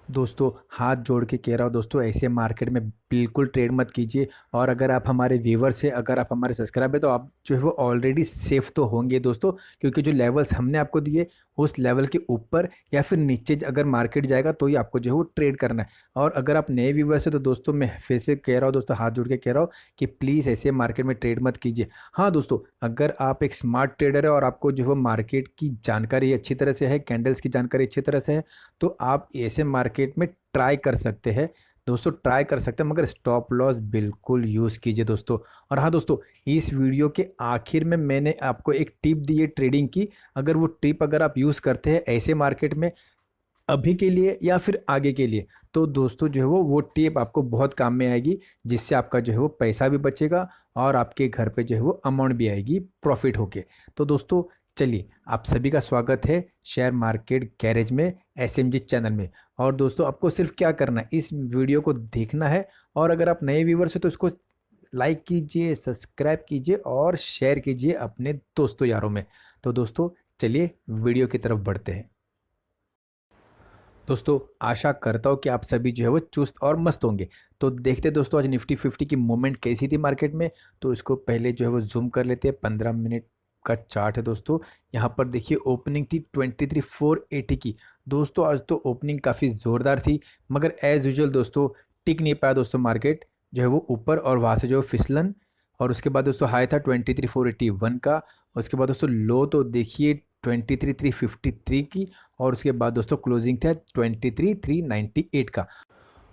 दोस्तों हाथ जोड़ के कह रहा हूँ दोस्तों, ऐसे मार्केट में बिल्कुल ट्रेड मत कीजिए। और अगर आप हमारे व्यूवर्स हैं, अगर आप हमारे सब्सक्राइबर हैं, तो आप जो है वो ऑलरेडी सेफ तो होंगे दोस्तों। क्योंकि जो लेवल्स हमने आपको दिए उस लेवल के ऊपर या फिर नीचे अगर मार्केट जाएगा तो ही आपको जो है वो ट्रेड करना है। और अगर आप नए व्यूवर्स हैं तो दोस्तों मैं फिर से कह रहा हूँ दोस्तों, हाथ जोड़ के कह रहा हूँ कि प्लीज़ ऐसे मार्केट में ट्रेड मत कीजिए। हाँ दोस्तों, अगर आप एक स्मार्ट ट्रेडर है और आपको जो है मार्केट की जानकारी अच्छी तरह से है, कैंडल्स की जानकारी अच्छी तरह से है, तो आप ऐसे मार्केट में ट्राई कर सकते हैं दोस्तों, ट्राई कर सकते हैं, मगर स्टॉप लॉस बिल्कुल यूज़ कीजिए दोस्तों। और हाँ दोस्तों, इस वीडियो के आखिर में मैंने आपको एक टिप दी है ट्रेडिंग की। अगर वो टिप अगर आप यूज़ करते हैं ऐसे मार्केट में अभी के लिए या फिर आगे के लिए, तो दोस्तों जो है वो टिप आपको बहुत काम में आएगी, जिससे आपका जो है वो पैसा भी बचेगा और आपके घर पे जो है वो अमाउंट भी आएगी प्रॉफिट होके। तो दोस्तों चलिए, आप सभी का स्वागत है शेयर मार्केट गैरेज में, एसएमजी चैनल में। और दोस्तों आपको सिर्फ क्या करना है, इस वीडियो को देखना है। और अगर आप नए व्यूवर्स हैं तो इसको लाइक कीजिए, सब्सक्राइब कीजिए और शेयर कीजिए अपने दोस्तों यारों में। तो दोस्तों चलिए वीडियो की तरफ बढ़ते हैं। दोस्तों आशा करता हूँ कि आप सभी जो है वो चुस्त और मस्त होंगे। तो देखते हैं दोस्तों आज निफ्टी 50 की मूवमेंट कैसी थी मार्केट में। तो इसको पहले जो है वो जूम कर लेते हैं। 15 मिनट का चार्ट है दोस्तों। यहाँ पर देखिए ओपनिंग थी 23,480 की। दोस्तों आज तो ओपनिंग काफ़ी ज़ोरदार थी, मगर एज यूजल दोस्तों टिक नहीं पाया दोस्तों मार्केट जो है वो ऊपर, और वहाँ से जो है फिसलन। और उसके बाद दोस्तों हाई था 23,481 का। उसके बाद दोस्तों लो तो देखिए 23,353 की। और उसके बाद दोस्तों क्लोजिंग था 23,398 का।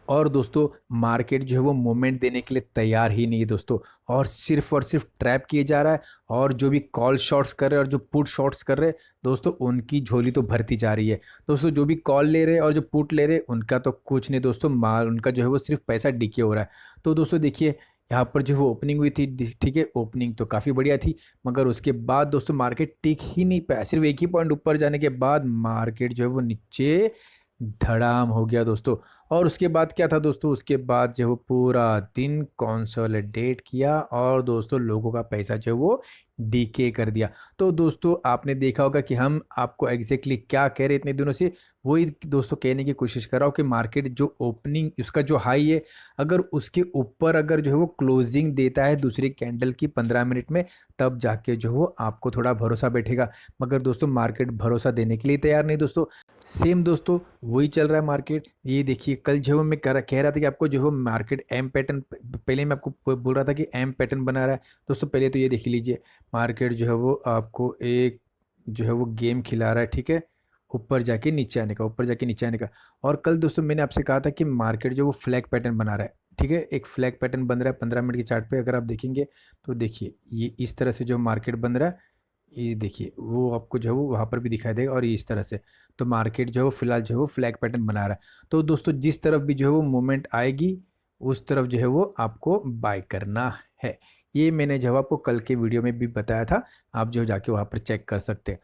और दोस्तों मार्केट जो है वो मोमेंट देने के लिए तैयार ही नहीं है दोस्तों, और सिर्फ ट्रैप किए जा रहा है। और जो भी कॉल शॉट्स कर रहे हैं और जो पुट शॉट्स कर रहे हैं दोस्तों, उनकी झोली तो भरती जा रही है। दोस्तों जो भी कॉल ले रहे हैं और जो पुट ले रहे हैं उनका तो कुछ नहीं दोस्तों, माल उनका जो है वो सिर्फ पैसा डिके हो रहा है। तो दोस्तों देखिए यहाँ पर जो वो ओपनिंग हुई थी, ठीक है ओपनिंग तो काफ़ी बढ़िया थी, मगर उसके बाद दोस्तों मार्केट टिक ही नहीं पाया। सिर्फ एक ही पॉइंट ऊपर जाने के बाद मार्केट जो है वो नीचे धड़ाम हो गया दोस्तों। और उसके बाद क्या था दोस्तों, उसके बाद जो है वो पूरा दिन कंसोलिडेट किया और दोस्तों लोगों का पैसा जो है वो डीके कर दिया। तो दोस्तों आपने देखा होगा कि हम आपको एग्जैक्टली क्या कह रहे इतने दिनों से, वही दोस्तों कहने की कोशिश कर रहा हूँ कि मार्केट जो ओपनिंग उसका जो हाई है, अगर उसके ऊपर अगर जो है वो क्लोजिंग देता है दूसरी कैंडल की 15 मिनट में, तब जाके जो वो आपको थोड़ा भरोसा बैठेगा। मगर दोस्तों मार्केट भरोसा देने के लिए तैयार नहीं दोस्तों। सेम दोस्तों वही चल रहा है मार्केट। ये देखिए कल जो मैं कह रहा था कि आपको जो है मार्केट एम पैटर्न, पहले मैं आपको बोल रहा था कि एम पैटर्न बना रहा है दोस्तों। पहले तो ये देख लीजिए, मार्केट जो है वो आपको एक जो है वो गेम खिला रहा है, ठीक है, ऊपर जाके नीचे आने का, ऊपर जाके नीचे आने का। और कल दोस्तों मैंने आपसे कहा था कि मार्केट जो वो फ्लैग पैटर्न बना रहा है, ठीक है, एक फ्लैग पैटर्न बन रहा है 15 मिनट के चार्ट पे। अगर आप देखेंगे तो देखिए ये इस तरह से जो मार्केट बन रहा है, ये देखिए वो आपको जो है वो वहाँ पर भी दिखाई देगा, और ये इस तरह से। तो मार्केट जो है वो फिलहाल जो है वो फ्लैग पैटर्न बना रहा है। तो दोस्तों जिस तरफ भी जो है वो मूवमेंट आएगी उस तरफ जो है वो आपको बाय करना है। ये मैंने जो आपको कल के वीडियो में भी बताया था, आप जो जाके वहाँ पर चेक कर सकते हैं।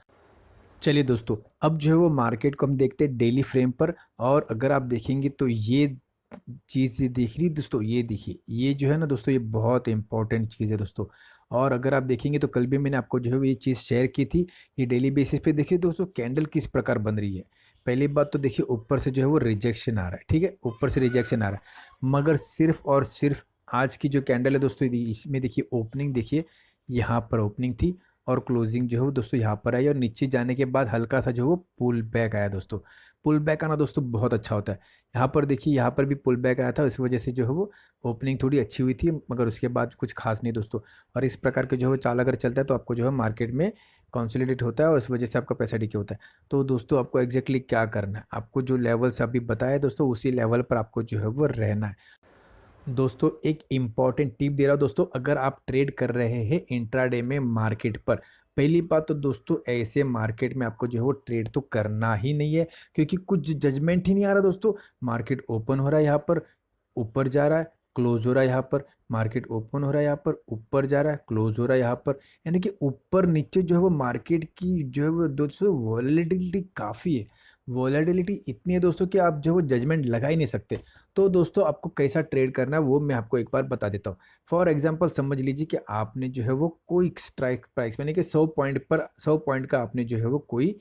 चलिए दोस्तों अब जो है वो मार्केट को हम देखते हैं डेली फ्रेम पर। और अगर आप देखेंगे तो ये चीज़ दिख रही दोस्तों, ये देखिए ये जो है ना दोस्तों, ये बहुत इंपॉर्टेंट चीज़ है दोस्तों। और अगर आप देखेंगे तो कल भी मैंने आपको जो है वो ये चीज़ शेयर की थी। ये डेली बेसिस पे देखिए दोस्तों कैंडल किस प्रकार बन रही है। पहली बात तो देखिए ऊपर से जो है वो रिजेक्शन आ रहा है, ठीक है, ऊपर से रिजेक्शन आ रहा है। मगर सिर्फ और सिर्फ आज की जो कैंडल है दोस्तों, इसमें देखिए ओपनिंग देखिए, यहाँ पर ओपनिंग थी और क्लोजिंग जो है वो दोस्तों यहाँ पर आई, और नीचे जाने के बाद हल्का सा जो है वो पुल बैक आया दोस्तों। पुल बैक आना दोस्तों बहुत अच्छा होता है। यहाँ पर देखिए यहाँ पर भी पुल बैक आया था, इस वजह से जो है वो ओपनिंग थोड़ी अच्छी हुई थी, मगर उसके बाद कुछ खास नहीं दोस्तों। और इस प्रकार के जो है वो चाल अगर चलता है तो आपको जो है मार्केट में कंसोलिडेट होता है और इस वजह से आपका पैसा डिके होता है। तो दोस्तों आपको एग्जैक्टली क्या करना है, आपको जो लेवल्स अभी बताया दोस्तों उसी लेवल पर आपको जो है वो रहना है। दोस्तों एक इम्पॉर्टेंट टिप दे रहा हूँ दोस्तों, अगर आप ट्रेड कर रहे हैं इंट्राडे में मार्केट पर, पहली बात तो दोस्तों ऐसे मार्केट में आपको जो है वो ट्रेड तो करना ही नहीं है, क्योंकि कुछ जजमेंट ही नहीं आ रहा दोस्तों। मार्केट ओपन हो रहा है यहाँ पर, ऊपर जा रहा है, क्लोज हो रहा है यहाँ पर, मार्केट ओपन हो रहा है यहाँ पर, ऊपर जा रहा है, क्लोज हो रहा है यहाँ पर। यानी कि ऊपर नीचे जो है वो मार्केट की जो है वो दोस्तों वॉलेटिलिटी काफ़ी है। वॉलेटिलिटी इतनी है दोस्तों कि आप जो है वो जजमेंट लगा ही नहीं सकते। तो दोस्तों आपको कैसा ट्रेड करना है वो मैं आपको एक बार बता देता हूँ। फॉर एग्जांपल समझ लीजिए कि आपने जो है वो कोई स्ट्राइक प्राइस यानी कि 100 पॉइंट पर 100 पॉइंट का आपने जो है वो कोई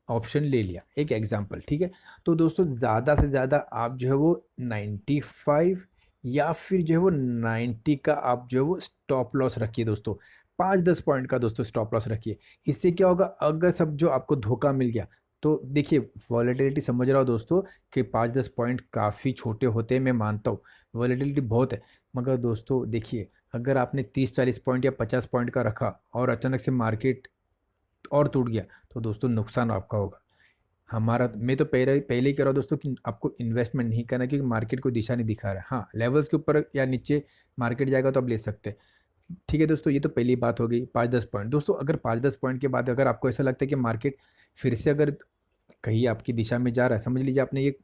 ऑप्शन ले लिया, एक एग्जांपल, ठीक है। तो दोस्तों ज़्यादा से ज़्यादा आप जो है वो 95 या फिर जो है वो 90 का आप जो है वो स्टॉप लॉस रखिए दोस्तों। 5-10 पॉइंट का दोस्तों स्टॉप लॉस रखिए। इससे क्या होगा, अगर सब जो आपको धोखा मिल गया तो देखिए, वॉलेटिलिटी समझ रहा हो दोस्तों कि 5-10 पॉइंट काफ़ी छोटे होते हैं, मैं मानता हूँ वॉलेटिलिटी बहुत है। मगर दोस्तों देखिए, अगर आपने 30-40 पॉइंट या 50 पॉइंट का रखा और अचानक से मार्केट और टूट गया, तो दोस्तों नुकसान आपका होगा। हमारा मैं तो पहले पहले ही कह रहा हूँ दोस्तों कि आपको इन्वेस्टमेंट नहीं करना, क्योंकि मार्केट को दिशा नहीं दिखा रहा है। हाँ, लेवल्स के ऊपर या नीचे मार्केट जाएगा तो आप ले सकते हैं। ठीक है दोस्तों, ये तो पहली बात हो गई 5-10 पॉइंट। दोस्तों अगर 5-10 पॉइंट के बाद अगर आपको ऐसा लगता है कि मार्केट फिर से अगर कहीं आपकी दिशा में जा रहा है, समझ लीजिए आपने ये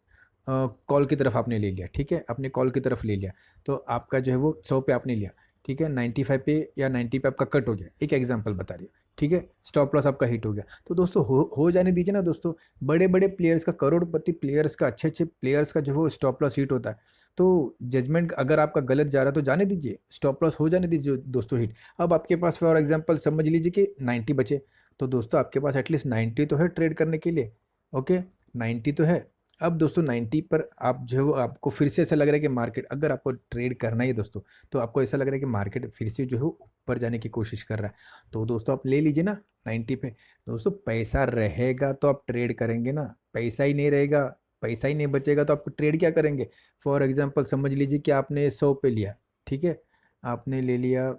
कॉल की तरफ आपने ले लिया, ठीक है, आपने कॉल की तरफ ले लिया, तो आपका जो है वो 100 पे आपने लिया, ठीक है, 95 पे या 90 पे आपका कट हो गया, एक एग्जांपल बता रही हूँ, ठीक है, स्टॉप लॉस आपका हिट हो गया, तो दोस्तों हो जाने दीजिए ना दोस्तों। बड़े बड़े प्लेयर्स का, करोड़पति प्लेयर्स का, अच्छे अच्छे प्लेयर्स का जो वो स्टॉप लॉस हिट होता है। तो जजमेंट अगर आपका गलत जा रहा है तो जाने दीजिए, स्टॉप लॉस हो जाने दीजिए दोस्तों हिट। अब आपके पास फॉर एग्जांपल समझ लीजिए कि 90 बचे, तो दोस्तों आपके पास एटलीस्ट 90 तो है ट्रेड करने के लिए। ओके, 90 तो है। अब दोस्तों 90 पर आप जो है वो, आपको फिर से ऐसा लग रहा है कि मार्केट, अगर आपको ट्रेड करना ही है दोस्तों, तो आपको ऐसा लग रहा है कि मार्केट फिर से जो है वो ऊपर जाने की कोशिश कर रहा है, तो दोस्तों आप ले लीजिए ना 90 पे। दोस्तों पैसा रहेगा तो आप ट्रेड करेंगे ना, पैसा ही नहीं रहेगा, पैसा ही नहीं बचेगा तो आपको ट्रेड क्या करेंगे। फॉर एग्जाम्पल समझ लीजिए कि आपने 100 पे लिया, ठीक है, आपने ले लिया,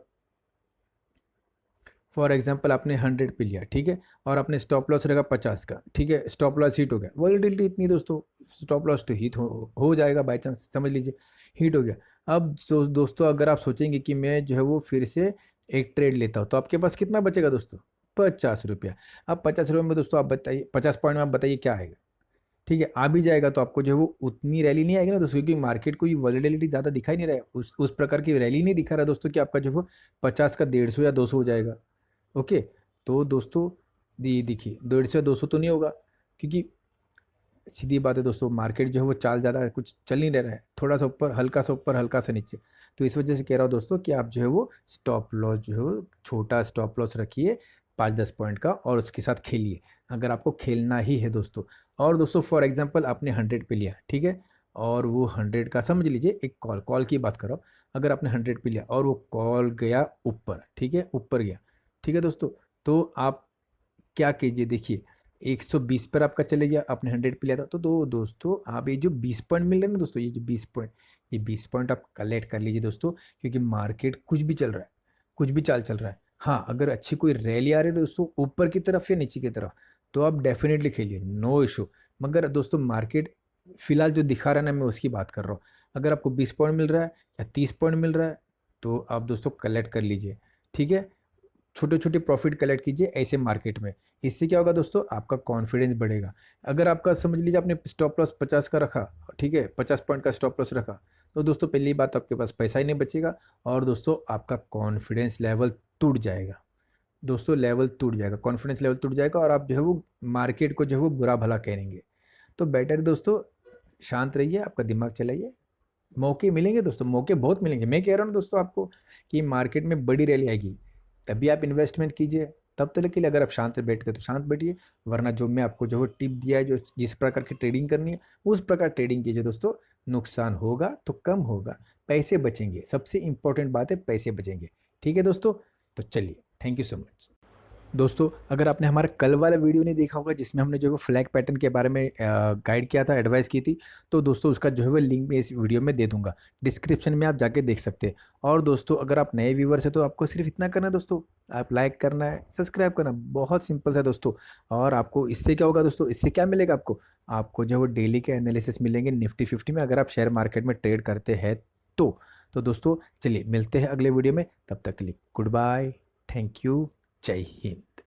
फॉर एग्जांपल आपने 100 पे लिया, ठीक है, और आपने स्टॉप लॉस रखा 50 का, ठीक है, स्टॉप लॉस हिट हो गया, वॉलेटिलिटी इतनी दोस्तों, स्टॉप लॉस तो हिट हो जाएगा बाई चांस, समझ लीजिए हिट हो गया। अब दोस्तों अगर आप सोचेंगे कि मैं जो है वो फिर से एक ट्रेड लेता हूँ, तो आपके पास कितना बचेगा दोस्तों, 50 रुपया। अब 50 रुपये में दोस्तों आप बताइए, 50 पॉइंट में आप बताइए क्या आएगा। ठीक है, आ भी जाएगा तो आपको जो है वो उतनी रैली नहीं आएगी ना दोस्तों, क्योंकि मार्केट को ये वॉलेटिलिटी ज़्यादा दिखाई नहीं रहा है, उस प्रकार की रैली नहीं दिखा रहा दोस्तों कि आपका जो वो 50 का 150 या 200 हो जाएगा। ओके, तो दोस्तों देखिए 150-200 तो नहीं होगा, क्योंकि सीधी बात है दोस्तों, मार्केट जो है वो चाल ज़्यादा कुछ चल नहीं रहा है, थोड़ा सा ऊपर, हल्का सा ऊपर, हल्का सा नीचे। तो इस वजह से कह रहा हूँ दोस्तों कि आप जो है वो स्टॉप लॉस जो है वो छोटा स्टॉप लॉस रखिए 5-10 पॉइंट का, और उसके साथ खेलिए अगर आपको खेलना ही है दोस्तों। और दोस्तों फॉर एग्जाम्पल आपने 100 पे लिया, ठीक है, और वो 100 का समझ लीजिए एक कॉल की बात करो, अगर आपने 100 पे लिया और वो कॉल गया ऊपर, ठीक है, ऊपर गया, ठीक है दोस्तों, तो आप क्या कीजिए, देखिए 120 पर आपका चले गया, आपने 100 पे लिया था, तो दोस्तों आप ये जो 20 पॉइंट मिल रहे हैं ना दोस्तों, ये जो 20 पॉइंट, ये 20 पॉइंट आप कलेक्ट कर लीजिए दोस्तों, क्योंकि मार्केट कुछ भी चल रहा है, कुछ भी चाल चल रहा है। हाँ, अगर अच्छी कोई रैली आ रही है दोस्तों ऊपर की तरफ या नीचे की तरफ, तो आप डेफिनेटली खेलिए, नो इशू। मगर दोस्तों मार्केट फिलहाल जो दिखा रहा है ना, मैं उसकी बात कर रहा हूँ। अगर आपको 20 पॉइंट मिल रहा है या 30 पॉइंट मिल रहा है, तो आप दोस्तों कलेक्ट कर लीजिए, ठीक है, छोटे छोटे प्रॉफिट कलेक्ट कीजिए ऐसे मार्केट में। इससे क्या होगा दोस्तों, आपका कॉन्फिडेंस बढ़ेगा। अगर आपका समझ लीजिए आपने स्टॉप लॉस 50 का रखा, ठीक है, 50 पॉइंट का स्टॉप लॉस रखा, तो दोस्तों पहली बात आपके पास पैसा ही नहीं बचेगा, और दोस्तों आपका कॉन्फिडेंस लेवल टूट जाएगा। दोस्तों लेवल टूट जाएगा, कॉन्फिडेंस लेवल टूट जाएगा, और आप जो है वो मार्केट को जो है वो बुरा भला कहेंगे। तो बेटर है दोस्तों, शांत रहिए, आपका दिमाग चलाइए। मौके मिलेंगे दोस्तों, मौके बहुत मिलेंगे, मैं कह रहा हूँ दोस्तों आपको कि मार्केट में बड़ी रैली आएगी, तभी आप इन्वेस्टमेंट कीजिए। तब तक के लिए अगर आप शांत बैठते तो शांत बैठिए, वरना जो मैं आपको जो टिप दिया है, जो जिस प्रकार की ट्रेडिंग करनी है उस प्रकार ट्रेडिंग कीजिए दोस्तों। नुकसान होगा तो कम होगा, पैसे बचेंगे, सबसे इंपॉर्टेंट बात है पैसे बचेंगे। ठीक है दोस्तों, तो चलिए, थैंक यू सो मच। दोस्तों अगर आपने हमारा कल वाला वीडियो नहीं देखा होगा, जिसमें हमने जो है वो फ्लैग पैटर्न के बारे में गाइड किया था, एडवाइस की थी, तो दोस्तों उसका जो है वो लिंक मैं इस वीडियो में दे दूंगा, डिस्क्रिप्शन में आप जाके देख सकते हैं। और दोस्तों अगर आप नए व्यूवर्स हैं तो आपको सिर्फ इतना करना है दोस्तों, आप लाइक करना है, सब्सक्राइब करना, बहुत सिंपल है दोस्तों। और आपको इससे क्या होगा दोस्तों, इससे क्या मिलेगा आपको, आपको जो है वो डेली के एनालिसिस मिलेंगे निफ्टी 50 में, अगर आप शेयर मार्केट में ट्रेड करते हैं तो दोस्तों चलिए मिलते हैं अगले वीडियो में, तब तक के लिए गुड बाय, थैंक यू, जय हिंद।